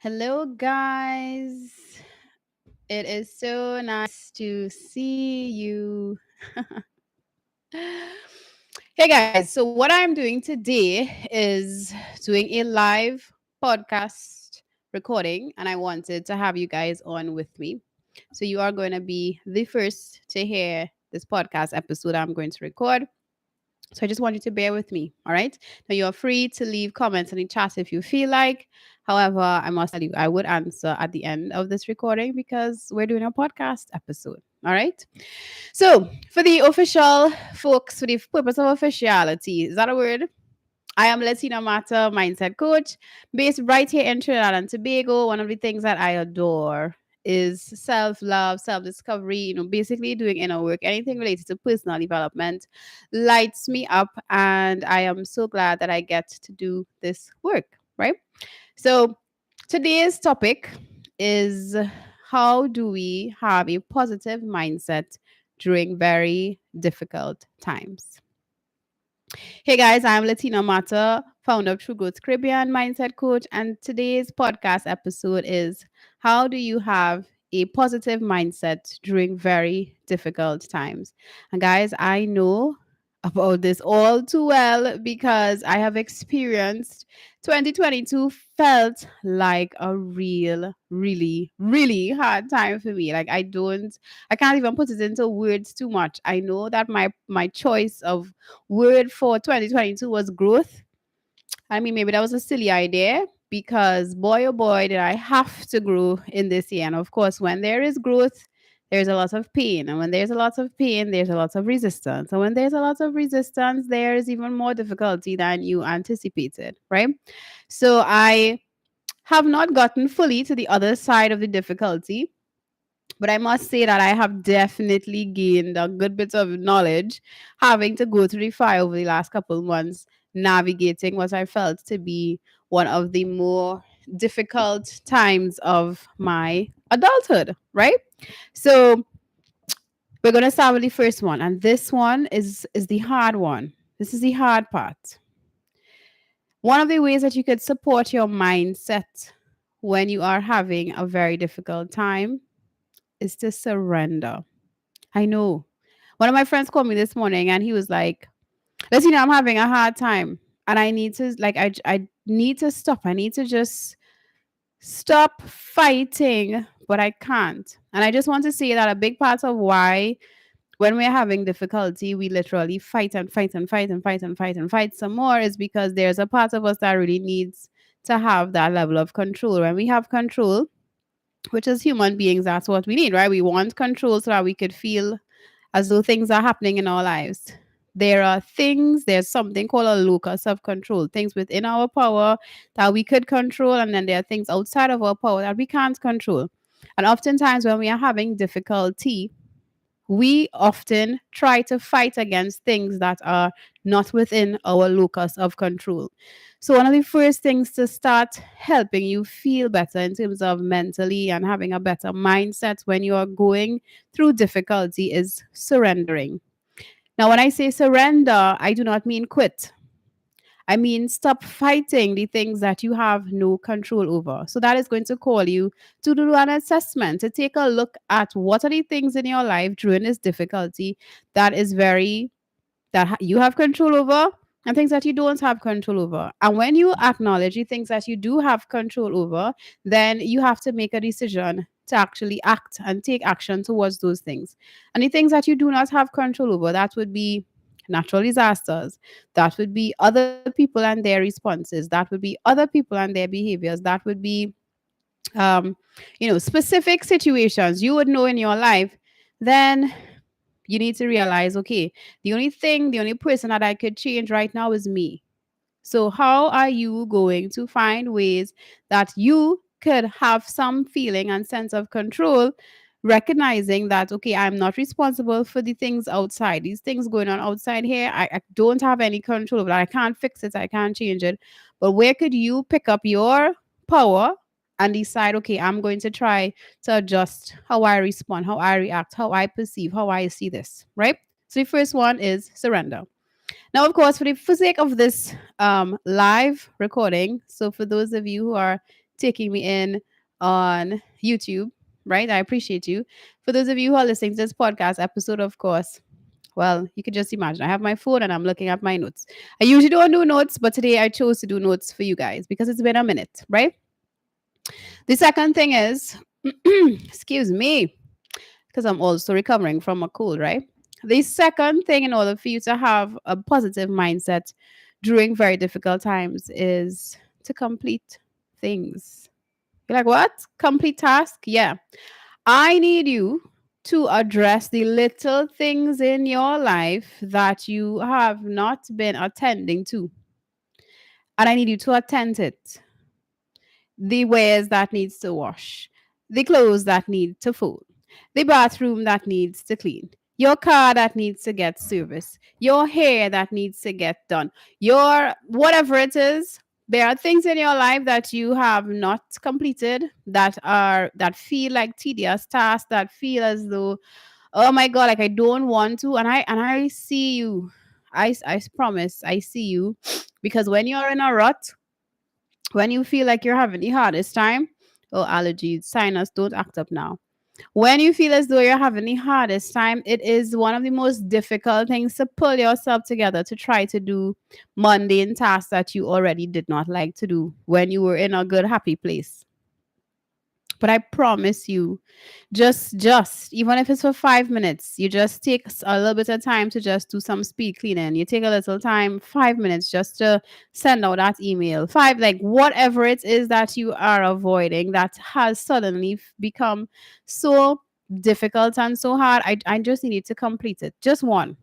Hello, guys. It is so nice to see you. Hey, guys. So, what I'm doing today is doing a live podcast recording, and I wanted to have you guys on with me. So, you are going to be the first to hear this podcast episode I'm going to record. So I just want you to bear with me. All right. Now you are free to leave comments in the chat if you feel like. However, I must tell you, I would answer at the end of this recording because we're doing a podcast episode. All right. So for the official folks, for the purpose of officiality, is that a word? I am Latina Matter mindset coach based right here in Trinidad and Tobago. One of the things that I adore is self-love, self-discovery, basically doing inner work. Anything related to personal development lights me up, and I am so glad that I get to do this work, right? So today's topic is, how do we have a positive mindset during very difficult times? Hey guys, I'm Latina Mata, founder of True Growth Caribbean Mindset Coach, and today's podcast episode is, how do you have a positive mindset during very difficult times? And guys, I know about this all too well because I have experienced 2022 felt like a really hard time for me. Like I can't even put it into words too much. I know that my choice of word for 2022 was growth. I mean, maybe that was a silly idea because boy, oh boy, did I have to grow in this year. And of course, when there is growth, there's a lot of pain. And when there's a lot of pain, there's a lot of resistance. And when there's a lot of resistance, there's even more difficulty than you anticipated, right? So I have not gotten fully to the other side of the difficulty, but I must say that I have definitely gained a good bit of knowledge having to go through the fire over the last couple of months, navigating what I felt to be one of the more difficult times of my adulthood, right? So we're gonna start with the first one, and this one is the hard one. This is the hard part. One of the ways that you could support your mindset when you are having a very difficult time is to surrender. I know. One of my friends called me this morning and he was like, listen, I'm having a hard time. And I need to, like, I need to stop. I need to just stop fighting, but I can't. And I just want to say that a big part of why, when we're having difficulty, we literally fight and fight and fight and fight and fight and fight some more is because there's a part of us that really needs to have that level of control. When we have control, which as human beings, that's what we need, right? We want control so that we could feel as though things are happening in our lives. There's something called a locus of control, things within our power that we could control, and then there are things outside of our power that we can't control. And oftentimes, when we are having difficulty, we often try to fight against things that are not within our locus of control. So, one of the first things to start helping you feel better in terms of mentally and having a better mindset when you are going through difficulty is surrendering. Now, when I say surrender, I do not mean quit. I mean, stop fighting the things that you have no control over. So that is going to call you to do an assessment, to take a look at what are the things in your life during this difficulty that is very, you have control over, and things that you don't have control over. And when you acknowledge the things that you do have control over, then you have to make a decision to actually act and take action towards those things. And the things that you do not have control over, that would be natural disasters, that would be other people and their responses, that would be other people and their behaviors, that would be um, specific situations you would know in your life. Then you need to realize, okay, the only person that I could change right now is me. So, how are you going to find ways that you could have some feeling and sense of control, recognizing that, okay, I'm not responsible for the things outside, these things going on outside here? I don't have any control over that. I can't fix it, I can't change it. But where could you pick up your power and decide, okay, I'm going to try to adjust how I respond, how I react, how I perceive, how I see this, right? So, the first one is surrender. Now, of course, for the sake of this live recording, so for those of you who are taking me in on YouTube, right? I appreciate you. For those of you who are listening to this podcast episode, of course, well, you can just imagine. I have my phone and I'm looking at my notes. I usually don't do notes, but today I chose to do notes for you guys because it's been a minute, right? The second thing is, excuse me, because I'm also recovering from a cold, right? The second thing, in order for you to have a positive mindset during very difficult times, is to complete things. You're like, what? Complete task? Yeah. I need you to address the little things in your life that you have not been attending to. And I need you to attend it. The wares that needs to wash, the clothes that need to fold, the bathroom that needs to clean, your car that needs to get service, your hair that needs to get done, your whatever it is. There are things in your life that you have not completed that feel like tedious tasks, that feel as though, oh my god, like I don't want to. And I see you. I promise I see you. Because when you're in a rut, when you feel like you're having the hardest time, oh, allergies, sinus, don't act up now. When you feel as though you're having the hardest time, it is one of the most difficult things to pull yourself together to try to do mundane tasks that you already did not like to do when you were in a good, happy place. But I promise you, just even if it's for 5 minutes, you just take a little bit of time to just do some speed cleaning. You take a little time, 5 minutes, just to send out that email. Five, like whatever it is that you are avoiding that has suddenly become so difficult and so hard. I just needed to complete it. Just one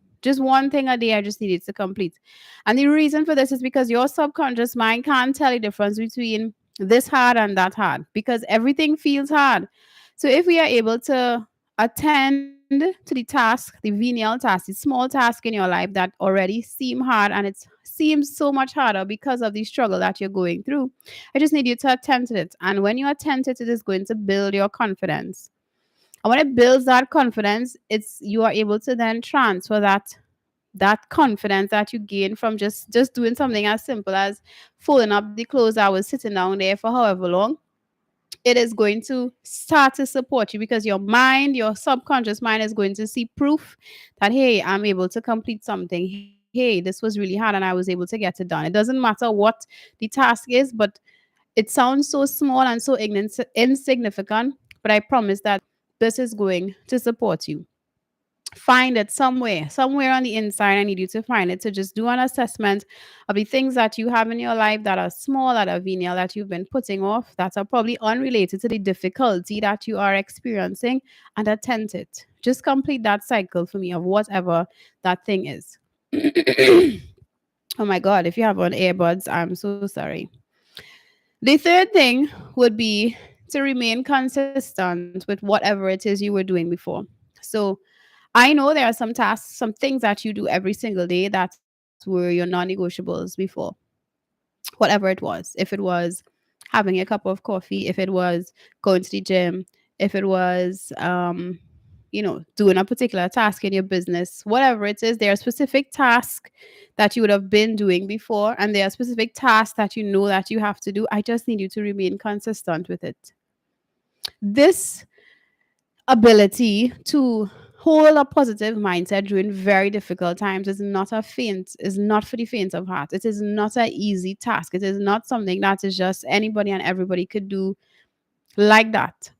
thing a day. I just needed to complete. And the reason for this is because your subconscious mind can't tell the difference between this hard and that hard because everything feels hard. So if we are able to attend to the task, the venial task, the small task in your life that already seem hard and it seems so much harder because of the struggle that you're going through, I just need you to attend to it. And when you attend to it, it is going to build your confidence. And when it builds that confidence, it's you are able to then transfer that confidence that you gain from just doing something as simple as folding up the clothes that was sitting down there for however long. It is going to start to support you because your mind, your subconscious mind, is going to see proof that, hey, I'm able to complete something. Hey, this was really hard and I was able to get it done. It doesn't matter what the task is, but it sounds so small and so insignificant. But I promise that this is going to support you. Find it somewhere on the inside. I need you to find it, to just do an assessment of the things that you have in your life that are small, that are venial, that you've been putting off, that are probably unrelated to the difficulty that you are experiencing, and attend it. Just complete that cycle for me of whatever that thing is. Oh my god, if you have on earbuds, I'm so sorry. The third thing would be to remain consistent with whatever it is you were doing before. So I know there are some tasks, some things that you do every single day that were your non negotiables before, whatever it was. If it was having a cup of coffee, if it was going to the gym, if it was, doing a particular task in your business, whatever it is, there are specific tasks that you would have been doing before, and there are specific tasks that you know that you have to do. I just need you to remain consistent with it. This ability to hold a positive mindset during very difficult times is not for the faint of heart. It is not an easy task. It is not something that is just anybody and everybody could do like that.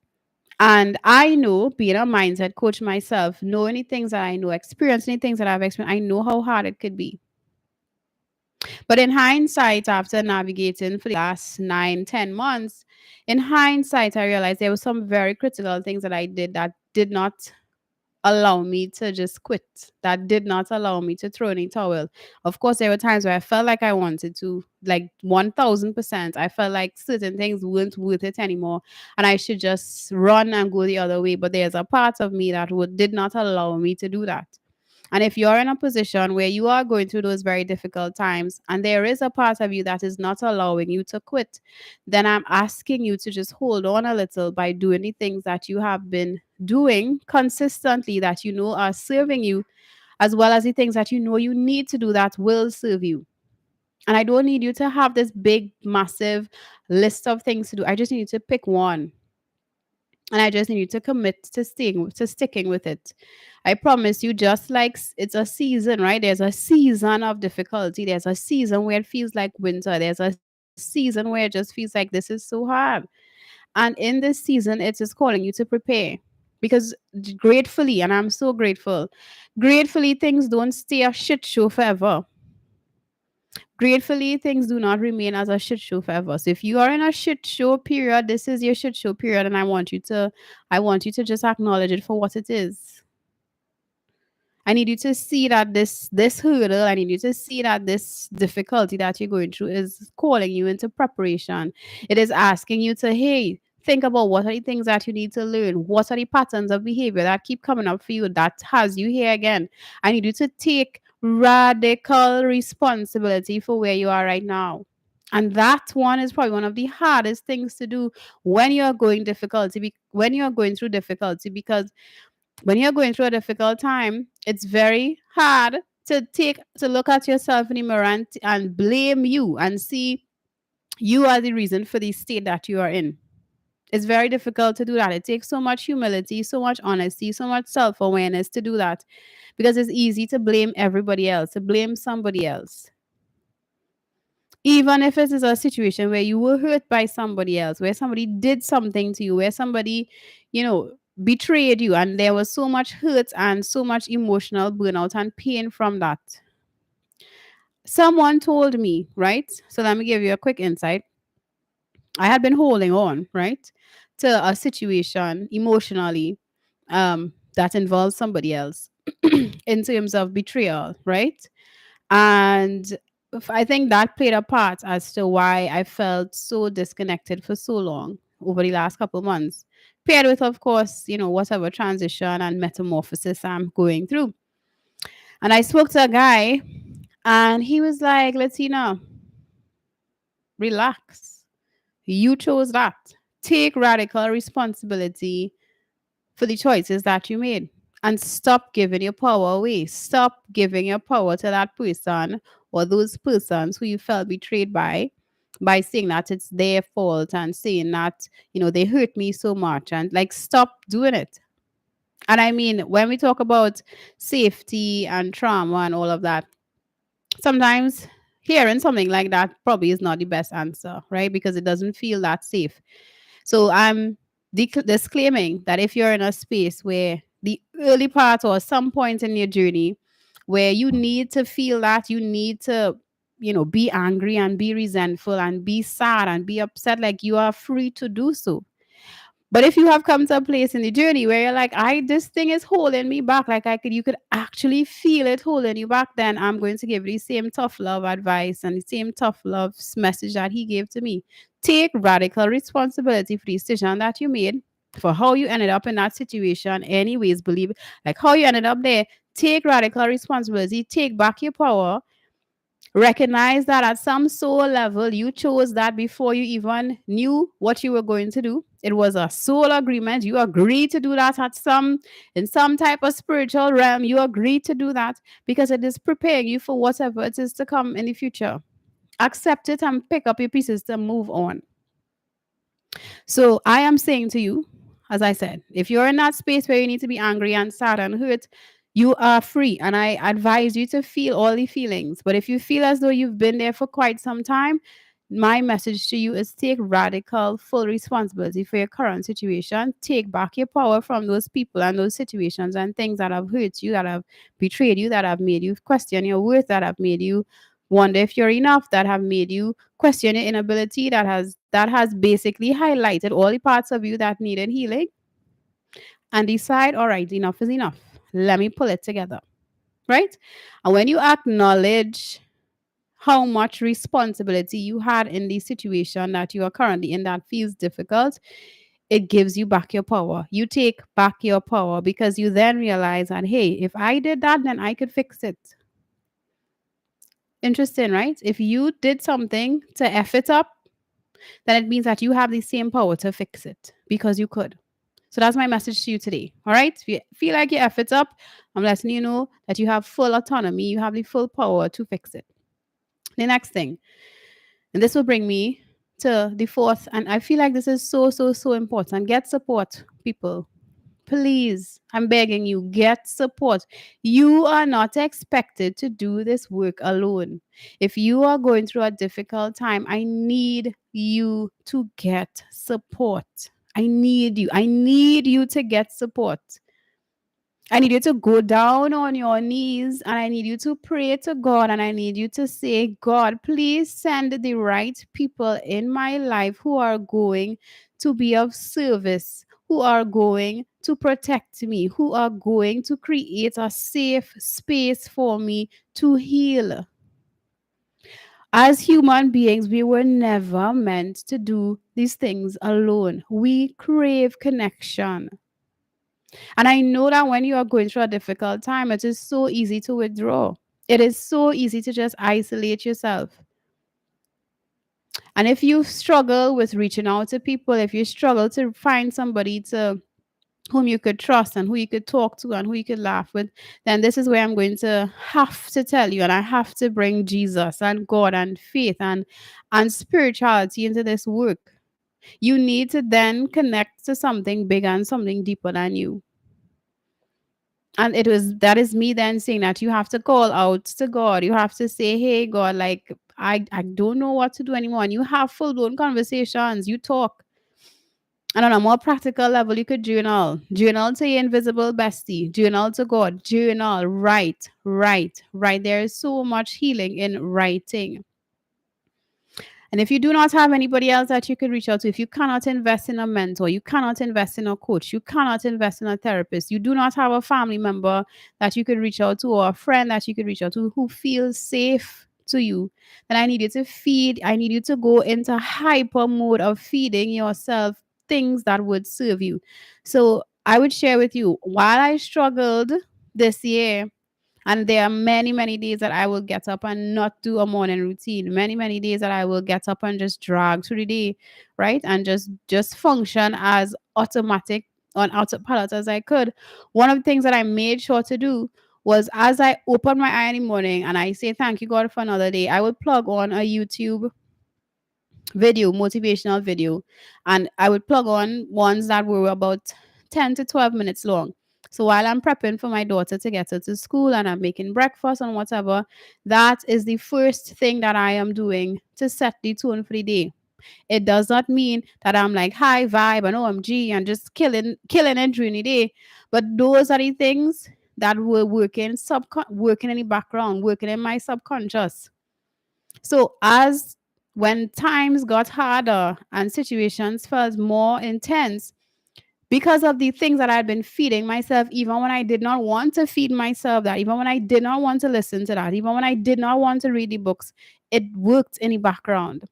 And I know, being a mindset coach myself, knowing the things that I know, experiencing the things that I've experienced, I know how hard it could be. But in hindsight, after navigating for the last 9, 10 months, in hindsight, I realized there were some very critical things that I did that did not allow me to just quit, that did not allow me to throw in the towel. Of course, there were times where I felt like I wanted to, like 1000%. I felt like certain things weren't worth it anymore and I should just run and go the other way. But there's a part of me that did not allow me to do that. And if you're in a position where you are going through those very difficult times and there is a part of you that is not allowing you to quit, then I'm asking you to just hold on a little by doing the things that you have been doing consistently that you know are serving you, as well as the things that you know you need to do that will serve you. And I don't need you to have this big, massive list of things to do. I just need you to pick one. And I just need you to commit to sticking with it. I promise you, just like it's a season, right? There's a season of difficulty. There's a season where it feels like winter. There's a season where it just feels like this is so hard. And in this season, it is calling you to prepare. Because gratefully, and I'm so grateful, gratefully, things don't stay a shit show forever. Gratefully, things do not remain as a shit show forever. So if you are in a shit show period, this is your shit show period, and I want you to just acknowledge it for what it is. I need you to see that this hurdle, I need you to see that this difficulty that you're going through is calling you into preparation. It is asking you to, hey, think about what are the things that you need to learn. What are the patterns of behavior that keep coming up for you that has you here again? I need you to take radical responsibility for where you are right now. And that one is probably one of the hardest things to do when you're going when you're going through difficulty, because when you're going through a difficult time, it's very hard to look at yourself in the mirror and blame you and see you are the reason for the state that you are in. It's very difficult to do that. It takes so much humility, so much honesty, so much self-awareness to do that, because it's easy to blame everybody else, to blame somebody else. Even if it is a situation where you were hurt by somebody else, where somebody did something to you, where somebody, you know, betrayed you, and there was so much hurt and so much emotional burnout and pain from that. Someone told me, right? So let me give you a quick insight. I had been holding on, right, to a situation emotionally that involves somebody else in terms of betrayal, right? And I think that played a part as to why I felt so disconnected for so long over the last couple of months. Paired with, of course, whatever transition and metamorphosis I'm going through. And I spoke to a guy, and he was like, Latina, relax. You chose that. Take radical responsibility for the choices that you made, and stop giving your power away. Stop giving your power to that person or those persons who you felt betrayed by saying that it's their fault and saying that, they hurt me so much, and like, stop doing it. And I mean, when we talk about safety and trauma and all of that, sometimes hearing something like that probably is not the best answer, right? Because it doesn't feel that safe. So I'm disclaiming that if you're in a space where the early part or some point in your journey where you need to feel that, you need to, be angry and be resentful and be sad and be upset, like, you are free to do so. But if you have come to a place in the journey where you're like, this thing is holding me back, like, you could actually feel it holding you back, then I'm going to give you the same tough love advice and the same tough love message that he gave to me. Take radical responsibility for the decision that you made, for how you ended up in that situation. Anyways, believe, like, how you ended up there. Take radical responsibility. Take back your power. Recognize that at some soul level, you chose that before you even knew what you were going to do. It was a soul agreement. You agreed to do that in some type of spiritual realm. You agreed to do that because it is preparing you for whatever it is to come in the future. Accept it and pick up your pieces to move on. So I am saying to you, as I said, if you're in that space where you need to be angry and sad and hurt, you are free. And I advise you to feel all the feelings. But if you feel as though you've been there for quite some time, my message to you is take radical, full responsibility for your current situation. Take back your power from those people and those situations and things that have hurt you, that have betrayed you, that have made you question your worth, that have made you wonder if you're enough, that have made you question your inability, that has basically highlighted all the parts of you that needed healing, and decide, all right, enough is enough. Let me pull it together. Right? And when you acknowledge how much responsibility you had in the situation that you are currently in that feels difficult, it gives you back your power. You take back your power because you then realize that, hey, if I did that, then I could fix it. Interesting, right? If you did something to F it up, then it means that you have the same power to fix it because you could. So that's my message to you today. All right. If you feel like your efforts up, I'm letting you know that you have full autonomy. You have the full power to fix it. The next thing, and this will bring me to the fourth, and I feel like this is so, so, so important. Get support, people. Please, I'm begging you, get support. You are not expected to do this work alone. If you are going through a difficult time, I need you to get support. I need you. I need you to get support. I need you to go down on your knees and I need you to pray to God and I need you to say, God, please send the right people in my life who are going to be of service, who are going to protect me, who are going to create a safe space for me to heal. As human beings, we were never meant to do these things alone. We crave connection. And I know that when you are going through a difficult time, it is so easy to withdraw. It is so easy to just isolate yourself. And if you struggle with reaching out to people, if you struggle to find somebody to whom you could trust and who you could talk to and who you could laugh with, then this is where I'm going to have to tell you, and I have to bring Jesus and God and faith and spirituality into this work. You need to then connect to something bigger and something deeper than you. And it was that is me then saying that you have to call out to God. You have to say, hey God, like I don't know what to do anymore. And you have full blown conversations. You talk. And on a more practical level, you could journal. Journal to your invisible bestie. Journal to God. Journal. Write. Write. Write. There is so much healing in writing. And if you do not have anybody else that you could reach out to, if you cannot invest in a mentor, you cannot invest in a coach, you cannot invest in a therapist, you do not have a family member that you could reach out to or a friend that you could reach out to who feels safe to you, then I need you to I need you to go into hyper mode of feeding yourself things that would serve you. So I would share with you while I struggled this year, and there are many, many days that I will get up and not do a morning routine. Many, many days that I will get up and just drag through the day, right? And just function as automatic on autopilot as I could. One of the things that I made sure to do was as I open my eye in the morning and I say thank you God for another day, I would plug on a YouTube video, motivational video, and I would plug on ones that were about 10 to 12 minutes long. So while I'm prepping for my daughter to get her to school and I'm making breakfast and whatever, that is the first thing that I am doing to set the tone for the day. It does not mean that I'm like high vibe and OMG and just killing it during the day. But those are the things that were working in the background, working in my subconscious. So as when times got harder and situations felt more intense, because of the things that I had been feeding myself, even when I did not want to feed myself that, even when I did not want to listen to that, even when I did not want to read the books, it worked in the background.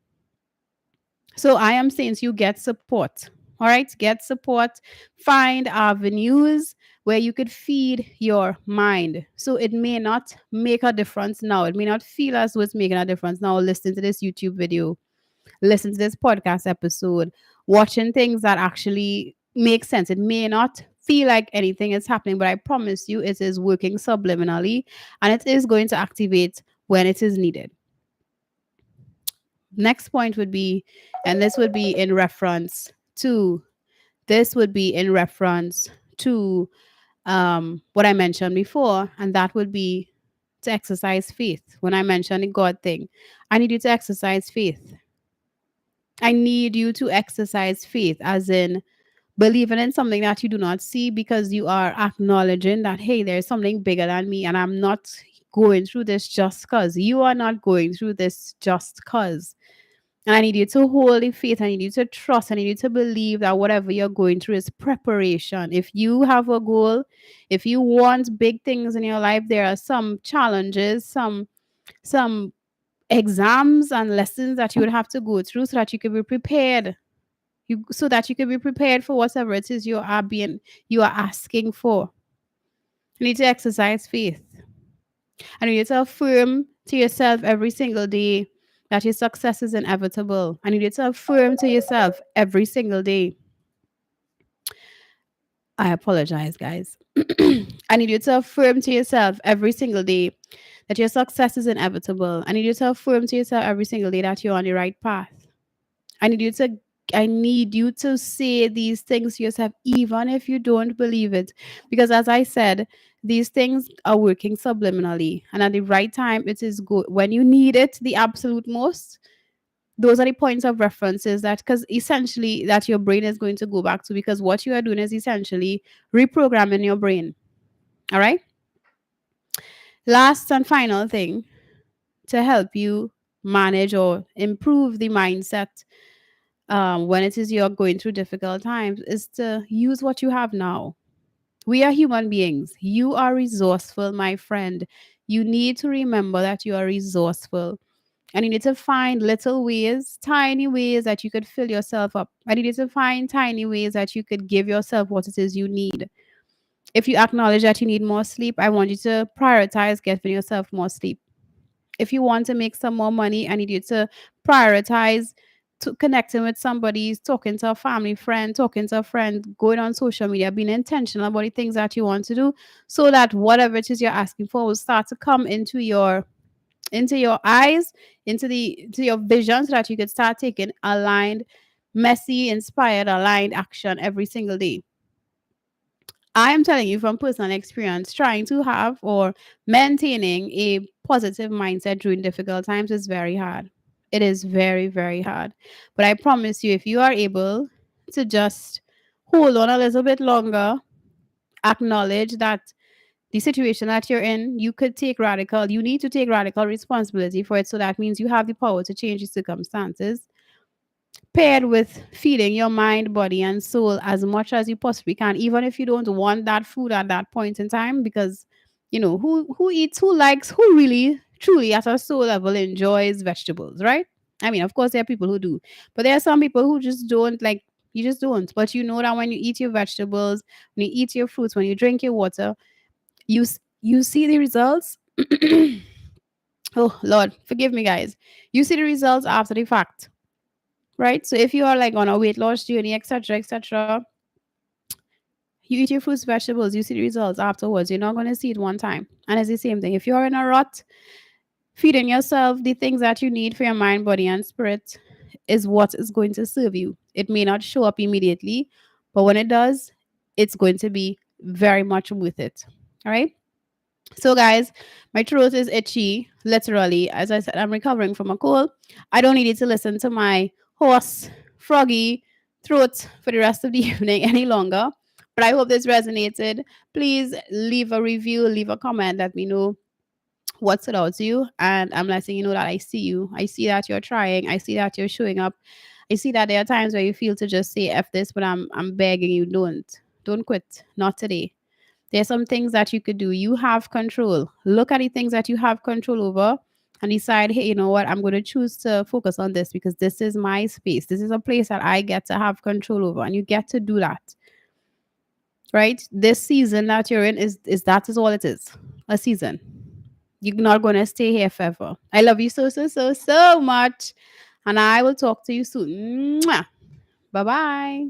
So I am saying to you, get support. All right, get support. Find avenues where you could feed your mind. So it may not make a difference now. It may not feel as though it's making a difference now. Listen to this YouTube video, listen to this podcast episode, watching things that actually make sense. It may not feel like anything is happening, but I promise you it is working subliminally and it is going to activate when it is needed. Next point would be, and this would be in reference to, this would be in reference to what I mentioned before, and that would be to exercise faith. When I mentioned the God thing, I need you to exercise faith. I need you to exercise faith, as in believing in something that you do not see, because you are acknowledging that, hey, there's something bigger than me, and I'm not going through this just because. You are not going through this just because. And I need you to hold the faith. I need you to trust. I need you to believe that whatever you're going through is preparation. If you have a goal, if you want big things in your life, there are some challenges, some exams and lessons that you would have to go through so that you can be prepared. So that you can be prepared for whatever it is you are asking for. You need to exercise faith. And you need to affirm to yourself every single day that your success is inevitable. And you need to affirm to yourself every single day. I apologize, guys. I need you to affirm to yourself every single day that your success is inevitable. I need you to affirm to yourself every single day that you're on the right path. I need you to I need you to say these things to yourself, even if you don't believe it. Because as I said, these things are working subliminally. And at the right time, it is good. When you need it the absolute most, those are the points of references that, because essentially that your brain is going to go back to, because what you are doing is essentially reprogramming your brain. All right. Last and final thing to help you manage or improve the mindset when it is you're going through difficult times is to use what you have now. We are human beings. You are resourceful, my friend. You need to remember that you are resourceful. And you need to find little ways, tiny ways that you could fill yourself up. And you need to find tiny ways that you could give yourself what it is you need. If you acknowledge that you need more sleep, I want you to prioritize getting yourself more sleep. If you want to make some more money, I need you to prioritize to connecting with somebody, talking to a family friend, talking to a friend, going on social media, being intentional about the things that you want to do, so that whatever it is you're asking for will start to come into your eyes, into your vision, so that you could start taking aligned, messy, inspired, aligned action every single day. I am telling you from personal experience, trying to have or maintaining a positive mindset during difficult times is very hard. It is very, very hard. But I promise you, if you are able to just hold on a little bit longer, acknowledge that the situation that you're in, you need to take radical responsibility for it. So that means you have the power to change the circumstances, paired with feeding your mind, body, and soul as much as you possibly can, even if you don't want that food at that point in time, because who eats, who likes, who really truly at a soul level enjoys vegetables, right? I mean, of course there are people who do, but there are some people who just don't like. You just don't. But you know that when you eat your vegetables, when you eat your fruits, when you drink your water, you see the results. Oh Lord, forgive me, guys. You see the results after the fact, right? So if you are like on a weight loss journey, etc., etc., you eat your fruits, vegetables, you see the results afterwards. You're not going to see it one time. And it's the same thing. If you're in a rut, feeding yourself the things that you need for your mind, body, and spirit is what is going to serve you. It may not show up immediately, but when it does, it's going to be very much worth it. All right. So, guys, my throat is itchy, literally. As I said, I'm recovering from a cold. I don't need you to listen to my hoarse, froggy throat for the rest of the evening any longer. But I hope this resonated. Please leave a review, leave a comment, let me know what stood out to you. And I'm letting you know that I see you. I see that you're trying. I see that you're showing up. I see that there are times where you feel to just say F this, but I'm begging you, don't. Don't quit. Not today. There's some things that you could do. You have control. Look at the things that you have control over and decide, hey, you know what? I'm going to choose to focus on this because this is my space. This is a place that I get to have control over. And you get to do that. Right? This season that you're in is that is all it is. A season. You're not going to stay here forever. I love you so, so, so, so much. And I will talk to you soon. Bye bye.